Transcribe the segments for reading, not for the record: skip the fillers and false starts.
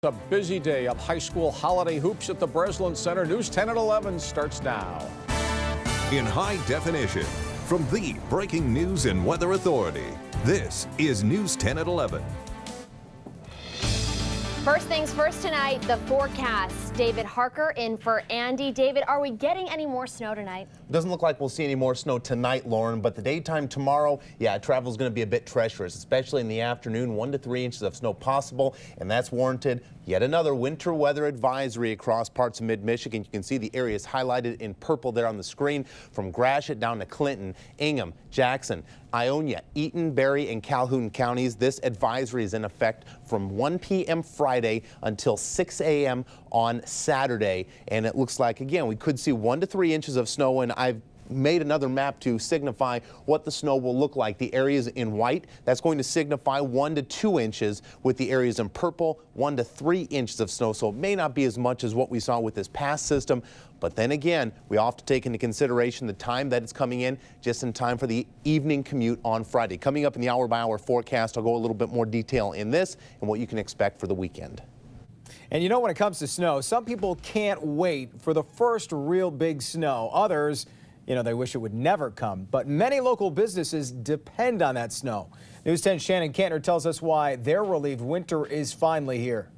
A busy day of high school holiday hoops at the Breslin Center. News 10 at 11 starts now. In high definition, from the Breaking News and Weather Authority, this is News 10 at 11. First things first tonight, the forecast. David Harker in for Andy. David, are we getting any more snow tonight? Doesn't look like we'll see any more snow tonight, Lauren, but the daytime tomorrow, travel's going to be a bit treacherous, especially in the afternoon. 1 to 3 inches of snow possible, and that's warranted. Yet another winter weather advisory across parts of mid-Michigan. You can see the areas highlighted in purple there on the screen, from Gratiot down to Clinton, Ingham, Jackson, Ionia, Eaton, Berry, and Calhoun counties. This advisory is in effect from 1 p.m. Friday until 6 a.m. on Saturday. And it looks like, again, we could see 1 to 3 inches of snow, and I've made another map to signify what the snow will look like. The areas in white, that's going to signify 1 to 2 inches, with the areas in purple, 1 to 3 inches of snow. So it may not be as much as what we saw with this past system, but then again, we all have to take into consideration the time that it's coming in, just in time for the evening commute on Friday. Coming up in the hour-by-hour forecast, I'll go a little bit more detail in this and what you can expect for the weekend. And you know, when it comes to snow, some people can't wait for the first real big snow. Others, they wish it would never come. But many local businesses depend on that snow. News 10's Shannon Kantner tells us why they're relieved winter is finally here.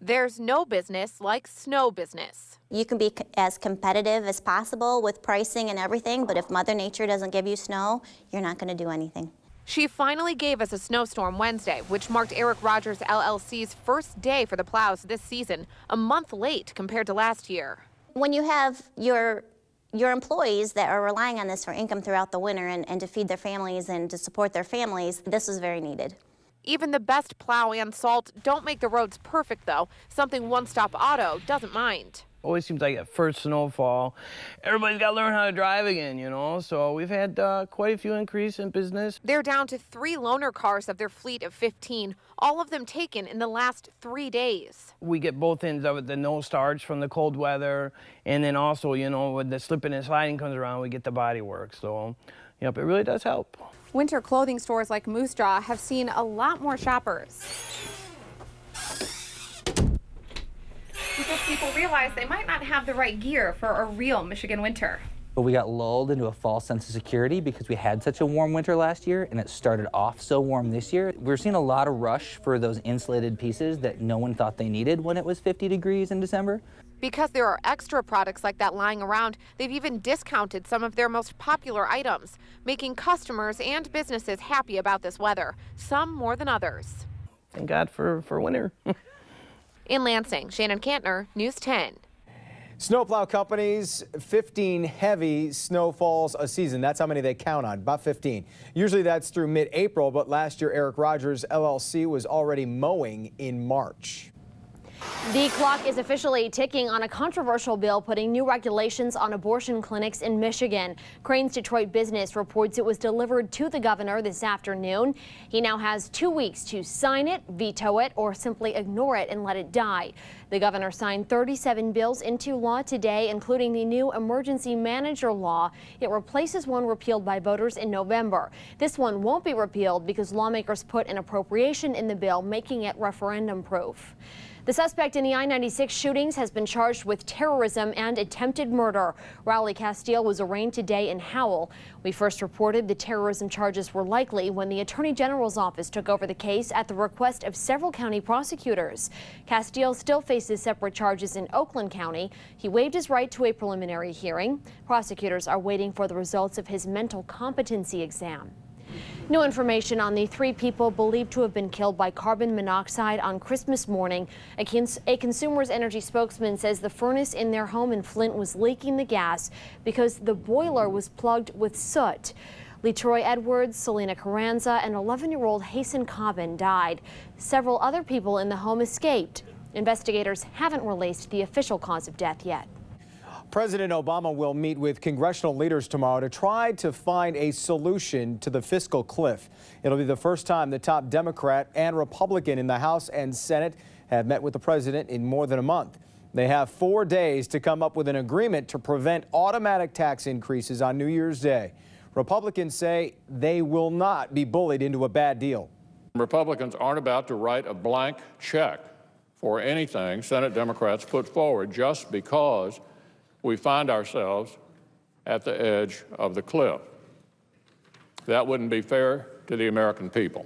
There's no business like snow business. You can be as competitive as possible with pricing and everything, but if Mother Nature doesn't give you snow, you're not going to do anything. She finally gave us a snowstorm Wednesday, which marked Eric Rogers LLC's first day for the plows this season, a month late compared to last year. When you have your employees that are relying on this for income throughout the winter and to feed their families and to support their families, this is very needed. Even the best plow and salt don't make the roads perfect, though, something One Stop Auto doesn't mind. Always seems like at first snowfall, everybody's got to learn how to drive again, so we've had quite a few increase in business. They're down to 3 loaner cars of their fleet of 15, all of them taken in the last 3 days. We get both ends of it, the no starts from the cold weather, and then also, when the slipping and sliding comes around, we get the body work. So, it really does help. Winter clothing stores like Moose Jaw have seen a lot more shoppers, because people realize they might not have the right gear for a real Michigan winter. But we got lulled into a false sense of security because we had such a warm winter last year, and it started off so warm this year. We're seeing a lot of rush for those insulated pieces that no one thought they needed when it was 50 degrees in December. Because there are extra products like that lying around, they've even discounted some of their most popular items, making customers and businesses happy about this weather, some more than others. Thank God for winter. In Lansing, Shannon Kantner, News 10. Snowplow companies, 15 heavy snowfalls a season. That's how many they count on, about 15. Usually that's through mid-April, but last year Eric Rogers LLC was already mowing in March. The clock is officially ticking on a controversial bill putting new regulations on abortion clinics in Michigan. Crain's Detroit Business reports it was delivered to the governor this afternoon. He now has 2 weeks to sign it, veto it, or simply ignore it and let it die. The governor signed 37 bills into law today, including the new emergency manager law. It replaces one repealed by voters in November. This one won't be repealed because lawmakers put an appropriation in the bill, making it referendum proof. The suspect in the I-96 shootings has been charged with terrorism and attempted murder. Rowley Castile was arraigned today in Howell. We first reported the terrorism charges were likely when the Attorney General's office took over the case at the request of several county prosecutors. Castile still faces separate charges in Oakland County. He waived his right to a preliminary hearing. Prosecutors are waiting for the results of his mental competency exam. New information on the 3 people believed to have been killed by carbon monoxide on Christmas morning. A Consumers Energy spokesman says the furnace in their home in Flint was leaking the gas because the boiler was plugged with soot. LeTroy Edwards, Selena Carranza, and 11-year-old Hasten Cobbin died. Several other people in the home escaped. Investigators haven't released the official cause of death yet. President Obama will meet with congressional leaders tomorrow to try to find a solution to the fiscal cliff. It'll be the first time the top Democrat and Republican in the House and Senate have met with the president in more than a month. They have 4 days to come up with an agreement to prevent automatic tax increases on New Year's Day. Republicans say they will not be bullied into a bad deal. Republicans aren't about to write a blank check for anything Senate Democrats put forward just because we find ourselves at the edge of the cliff. That wouldn't be fair to the American people.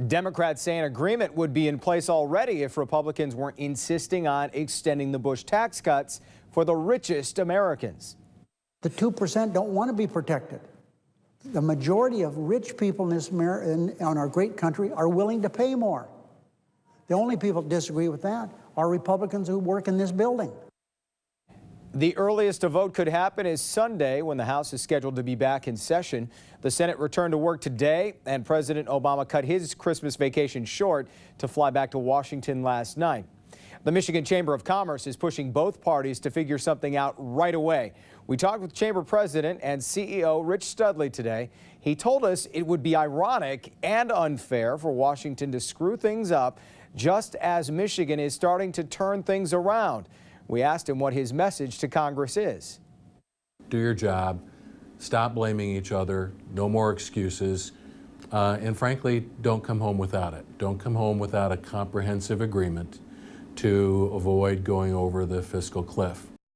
Democrats say an agreement would be in place already if Republicans weren't insisting on extending the Bush tax cuts for the richest Americans. The 2% don't want to be protected. The majority of rich people in our great country are willing to pay more. The only people that disagree with that are Republicans who work in this building. The earliest a vote could happen is Sunday, when the House is scheduled to be back in session. The Senate returned to work today, and President Obama cut his Christmas vacation short to fly back to Washington last night. The Michigan Chamber of Commerce is pushing both parties to figure something out right away. We talked with Chamber President and CEO Rich Studley today. He told us it would be ironic and unfair for Washington to screw things up just as Michigan is starting to turn things around. We asked him what his message to Congress is. Do your job, stop blaming each other, no more excuses, and frankly, don't come home without it. Don't come home without a comprehensive agreement to avoid going over the fiscal cliff.